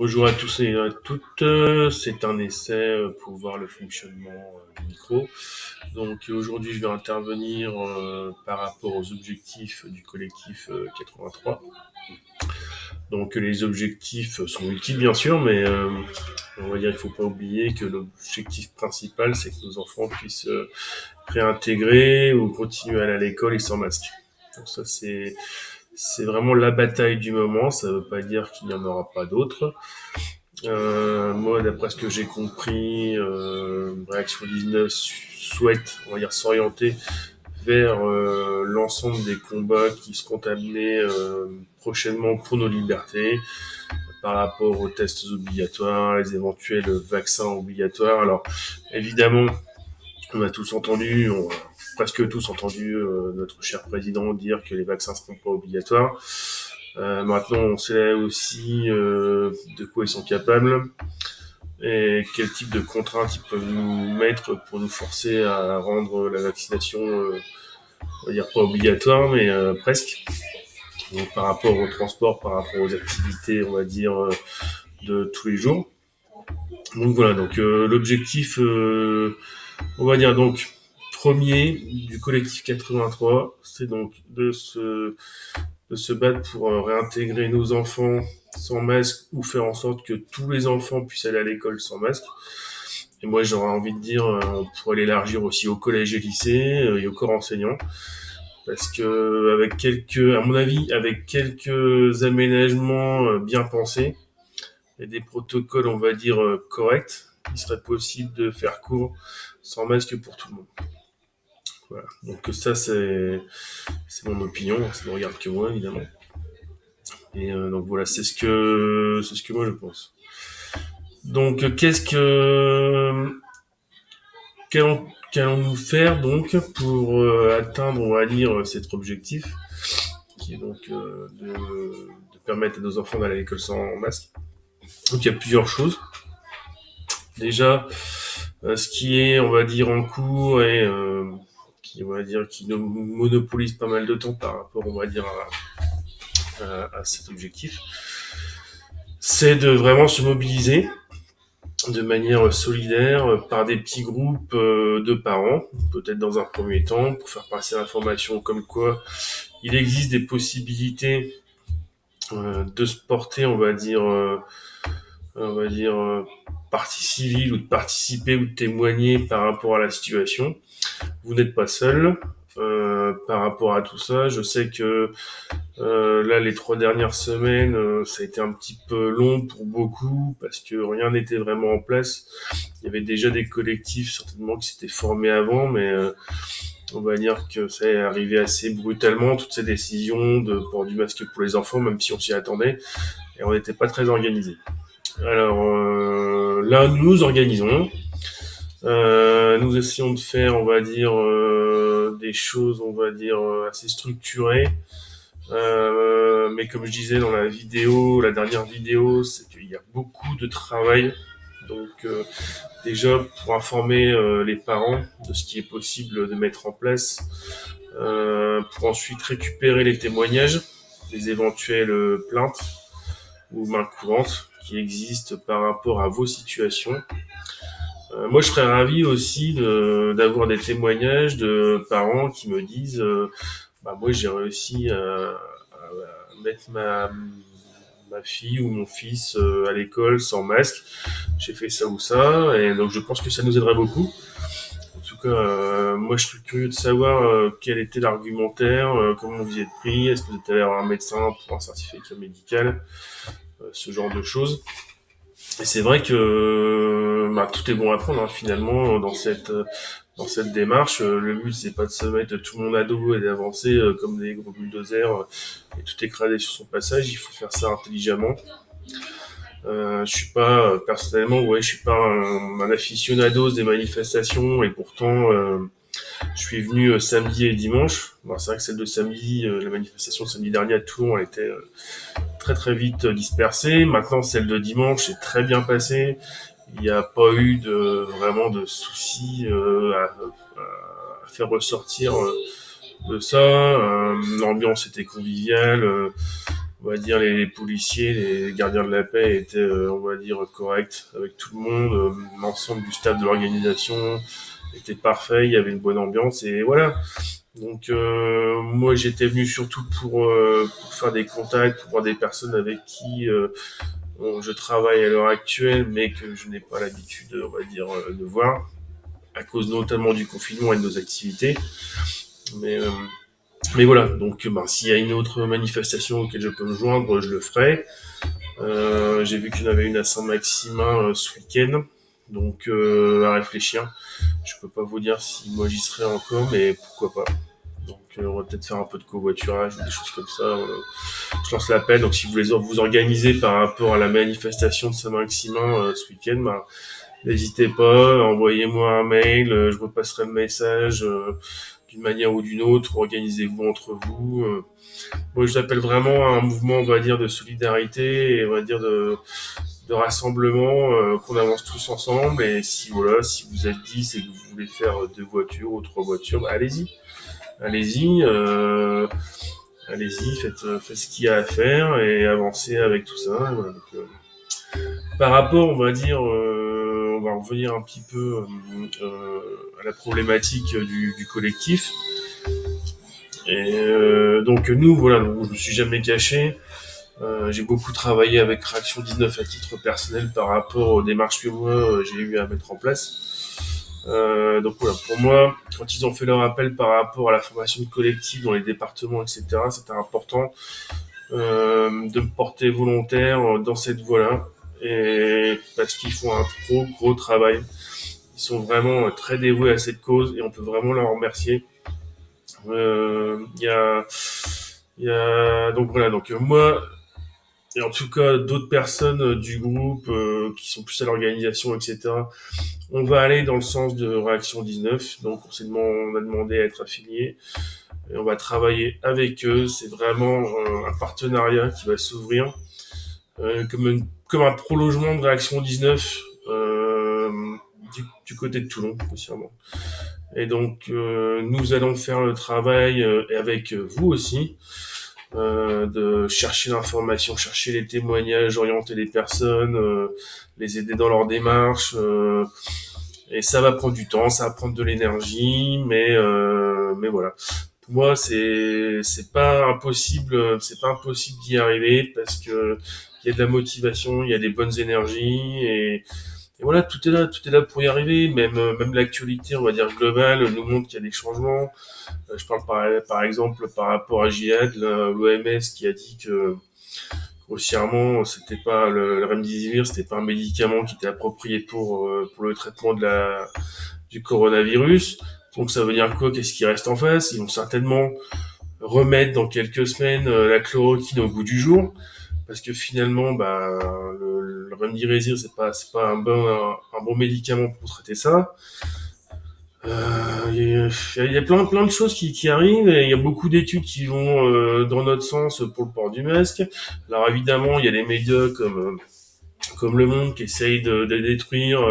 Bonjour à tous et à toutes. C'est un essai pour voir le fonctionnement du micro. Donc aujourd'hui, je vais intervenir par rapport aux objectifs du collectif 83. Donc les objectifs sont multiples bien sûr, mais on va dire il ne faut pas oublier que l'objectif principal, c'est que nos enfants puissent réintégrer ou continuer à aller à l'école et sans masque. Donc ça, c'est vraiment la bataille du moment. Ça ne veut pas dire qu'il n'y en aura pas d'autres. Moi, d'après ce que j'ai compris, Réaction 19 souhaite, on va dire, s'orienter vers l'ensemble des combats qui seront amenés prochainement pour nos libertés par rapport aux tests obligatoires, les éventuels vaccins obligatoires. Alors, évidemment, on a tous entendu, on a presque tous entendu notre cher président dire que les vaccins seront pas obligatoires. Maintenant, on sait aussi de quoi ils sont capables et quel type de contraintes ils peuvent nous mettre pour nous forcer à rendre la vaccination, on va dire pas obligatoire, mais presque. Donc, par rapport au transport, par rapport aux activités, on va dire, de tous les jours. Donc voilà, donc l'objectif, on va dire donc, premier du collectif 83, c'est donc de se battre pour réintégrer nos enfants sans masque ou faire en sorte que tous les enfants puissent aller à l'école sans masque. Et moi, j'aurais envie de dire, on pourrait l'élargir aussi au collège et lycée et au corps enseignant. Parce que, à mon avis, avec quelques aménagements bien pensés et des protocoles, on va dire, corrects, il serait possible de faire cours sans masque pour tout le monde. Voilà. Donc ça, c'est mon opinion. Ça ne regarde que moi, évidemment. Et donc voilà, c'est ce que moi je pense. Donc qu'allons-nous faire donc pour atteindre, on va dire, cet objectif qui est donc de permettre à nos enfants d'aller à l'école sans masque. Donc il y a plusieurs choses. Déjà, ce qui est, on va dire, en cours et qui nous monopolise pas mal de temps par rapport, on va dire, à cet objectif, c'est de vraiment se mobiliser de manière solidaire par des petits groupes de parents, peut-être dans un premier temps, pour faire passer l'information comme quoi il existe des possibilités de se porter, on va dire, partie civile ou de participer ou de témoigner par rapport à la situation. Vous n'êtes pas seul par rapport à tout ça. Je sais que là, les 3 dernières semaines, ça a été un petit peu long pour beaucoup parce que rien n'était vraiment en place. Il y avait déjà des collectifs certainement qui s'étaient formés avant, mais on va dire que ça est arrivé assez brutalement, toutes ces décisions de port du masque pour les enfants, même si on s'y attendait, et on n'était pas très organisés. Alors là, nous nous organisons. Nous essayons de faire, on va dire, des choses, on va dire, assez structurées. Mais comme je disais dans la dernière vidéo, c'est qu'il y a beaucoup de travail. Donc déjà pour informer les parents de ce qui est possible de mettre en place, pour ensuite récupérer les témoignages, les éventuelles plaintes ou mains courantes qui existent par rapport à vos situations. Moi, je serais ravi aussi d'avoir des témoignages de parents qui me disent bah, moi, j'ai réussi à mettre ma fille ou mon fils à l'école sans masque. J'ai fait ça ou ça. Et donc, je pense que ça nous aiderait beaucoup. En tout cas, moi, je suis curieux de savoir quel était l'argumentaire, comment vous y êtes pris, est-ce que vous êtes allé voir un médecin pour un certificat médical, ce genre de choses. Et c'est vrai que bah, tout est bon à prendre hein, finalement dans cette démarche. Le but c'est pas de se mettre tout le monde à dos et d'avancer comme des gros bulldozers et tout écraser sur son passage. Il faut faire ça intelligemment. Je suis pas personnellement, ouais, je suis pas un aficionados des manifestations et pourtant je suis venu samedi et dimanche. Bon, c'est vrai que celle de samedi, la manifestation de samedi dernier à Toulon, elle était très très vite dispersée. Maintenant, celle de dimanche est très bien passée. Il n'y a pas eu vraiment de soucis à faire ressortir de ça. L'ambiance était conviviale. on va dire les policiers, les gardiens de la paix étaient, on va dire, corrects avec tout le monde. L'ensemble du staff de l'organisation était parfait, il y avait une bonne ambiance et voilà. Donc moi j'étais venu surtout pour faire des contacts, pour voir des personnes avec qui je travaille à l'heure actuelle, mais que je n'ai pas l'habitude, on va dire, de voir, à cause notamment du confinement et de nos activités. Mais, euh, mais voilà, donc s'il y a une autre manifestation auquel je peux me joindre, je le ferai. J'ai vu qu'il y en avait une à Saint-Maximin ce week-end, donc à réfléchir. Je peux pas vous dire si moi j'y serai encore, mais pourquoi pas. Donc on va peut-être faire un peu de covoiturage ou des choses comme ça. Je lance l'appel. Donc si vous voulez vous organiser par rapport à la manifestation de Saint-Maximin ce week-end, n'hésitez pas, envoyez-moi un mail, je repasserai le message d'une manière ou d'une autre, organisez-vous entre vous. Moi je l'appelle vraiment un mouvement, on va dire, de solidarité et on va dire de rassemblement, qu'on avance tous ensemble. Et si voilà, si vous êtes 10 et que vous voulez faire 2 voitures ou 3 voitures, allez-y. Allez-y, allez-y, faites ce qu'il y a à faire et avancez avec tout ça. Voilà, donc, par rapport, on va dire, on va revenir un petit peu à la problématique du collectif. Et donc nous, voilà, donc, je me suis jamais caché. J'ai beaucoup travaillé avec Réaction 19 à titre personnel par rapport aux démarches que moi j'ai eu à mettre en place. Donc voilà, pour moi, quand ils ont fait leur appel par rapport à la formation de collectif dans les départements, etc., c'était important de me porter volontaire dans cette voie-là, et parce qu'ils font un trop gros travail. Ils sont vraiment très dévoués à cette cause et on peut vraiment leur remercier. Il y a, donc voilà, donc moi et en tout cas d'autres personnes du groupe qui sont plus à l'organisation, etc. On va aller dans le sens de Réaction 19, donc on a demandé à être affilié et on va travailler avec eux. C'est vraiment un partenariat qui va s'ouvrir comme un prolongement de Réaction 19 du côté de Toulon, grossièrement. Et donc nous allons faire le travail et avec vous aussi. De chercher l'information, chercher les témoignages, orienter les personnes, les aider dans leur démarche. Et ça va prendre du temps, ça va prendre de l'énergie, mais voilà. Pour moi, c'est pas impossible d'y arriver parce que il y a de la motivation, il y a des bonnes énergies et voilà, tout est là pour y arriver. Même l'actualité, on va dire globale, nous montre qu'il y a des changements. Je parle par exemple par rapport à Jihad, l'OMS qui a dit que grossièrement, c'était pas le remdesivir, c'était pas un médicament qui était approprié pour le traitement du coronavirus. Donc ça veut dire quoi? Qu'est-ce qui reste en face? Ils vont certainement remettre dans quelques semaines la chloroquine au goût du jour, parce que finalement, le remdesivir c'est pas un bon médicament pour traiter ça. Il y a plein de choses qui arrivent et il y a beaucoup d'études qui vont dans notre sens pour le port du masque. Alors évidemment, il y a des médias comme Le Monde qui essayent de détruire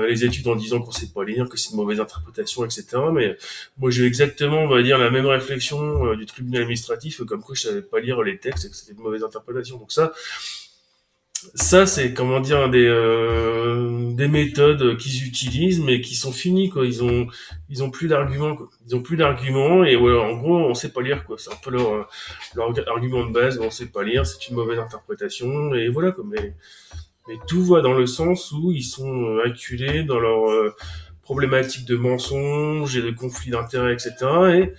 les études en disant qu'on sait pas lire, que c'est une mauvaise interprétation, etc. Mais moi, j'ai exactement, on va dire, la même réflexion du tribunal administratif, comme quoi je savais pas lire les textes et que c'était une mauvaise interprétation. Donc ça c'est comment dire des méthodes qu'ils utilisent mais qui sont finies quoi. Ils ont plus d'arguments quoi. Ils ont plus d'arguments et ouais, en gros on sait pas lire quoi. C'est un peu leur argument de base. On sait pas lire, c'est une mauvaise interprétation et voilà quoi. Mais tout va dans le sens où ils sont acculés dans leur problématique de mensonges et de conflits d'intérêts, etc. Et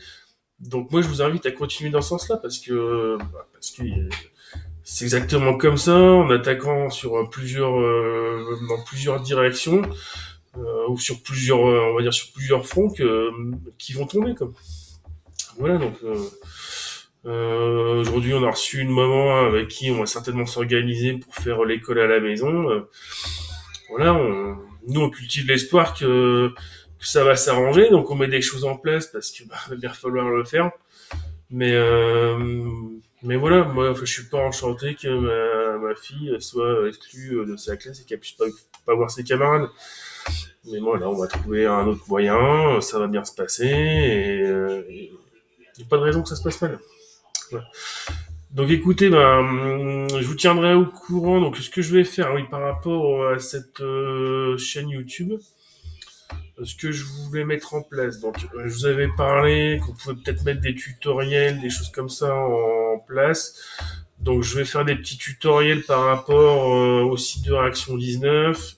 donc moi je vous invite à continuer dans ce sens-là parce que c'est exactement comme ça, en attaquant sur dans plusieurs directions ou sur plusieurs, on va dire sur plusieurs fronts qui vont tomber comme. Voilà donc. Aujourd'hui, on a reçu une maman avec qui on va certainement s'organiser pour faire l'école à la maison. Voilà, nous on cultive l'espoir que ça va s'arranger, donc on met des choses en place parce que il va bien falloir le faire. Mais euh, mais voilà, moi, enfin, je suis pas enchanté que ma fille soit exclue de sa classe et qu'elle puisse pas voir ses camarades. Mais bon, là, on va trouver un autre moyen, ça va bien se passer et il n'y a pas de raison que ça se passe mal. Voilà. Donc écoutez, je vous tiendrai au courant. Donc ce que je vais faire, oui, par rapport à cette chaîne YouTube, ce que je voulais mettre en place. Donc je vous avais parlé qu'on pouvait peut-être mettre des tutoriels, des choses comme ça en place. Donc je vais faire des petits tutoriels par rapport au site de Réaction 19,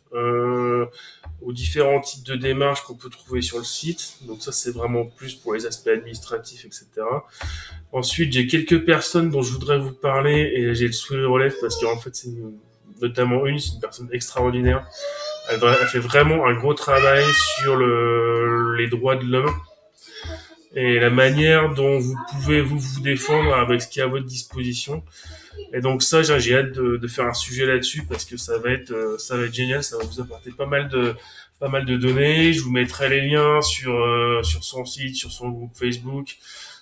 aux différents types de démarches qu'on peut trouver sur le site. Donc ça c'est vraiment plus pour les aspects administratifs, etc. Ensuite, j'ai quelques personnes dont je voudrais vous parler et j'ai le souhait de relève parce qu'en fait, notamment une, c'est une personne extraordinaire. Elle fait vraiment un gros travail sur les droits de l'homme et la manière dont vous pouvez vous défendre avec ce qui est à votre disposition. Et donc ça, j'ai hâte de faire un sujet là-dessus parce que ça va être génial, ça va vous apporter pas mal de données. Je vous mettrai les liens sur son site, sur son groupe Facebook,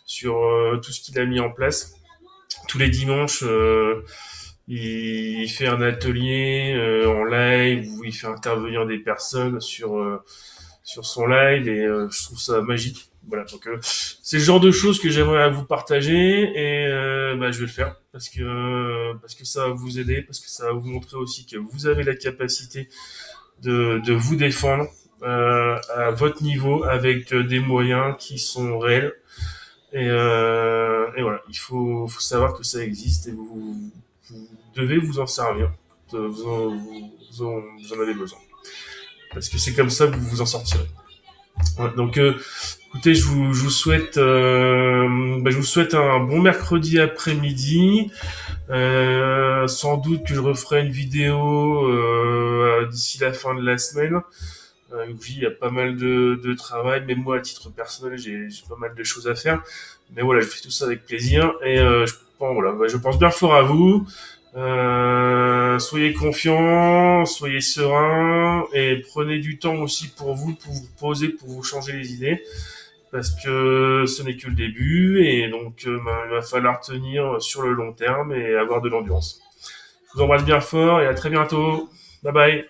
sur tout ce qu'il a mis en place. Tous les dimanches, il fait un atelier en live où il fait intervenir des personnes sur son live et je trouve ça magique. Voilà, donc c'est le genre de choses que j'aimerais vous partager et je vais le faire parce que ça va vous aider, parce que ça va vous montrer aussi que vous avez la capacité de vous défendre à votre niveau avec des moyens qui sont réels et voilà, faut savoir que ça existe et vous devez vous en servir. Vous en avez besoin. Parce que c'est comme ça que vous vous en sortirez. Ouais, donc, écoutez, je vous souhaite un bon mercredi après-midi. Sans doute que je referai une vidéo d'ici la fin de la semaine. Oui, il y a pas mal de travail, mais moi, à titre personnel, j'ai pas mal de choses à faire. Mais voilà, je fais tout ça avec plaisir et je pense bien fort à vous. Soyez confiants, soyez sereins et prenez du temps aussi pour vous poser, pour vous changer les idées, parce que ce n'est que le début et donc il va falloir tenir sur le long terme et avoir de l'endurance. Je vous embrasse bien fort et à très bientôt. Bye bye.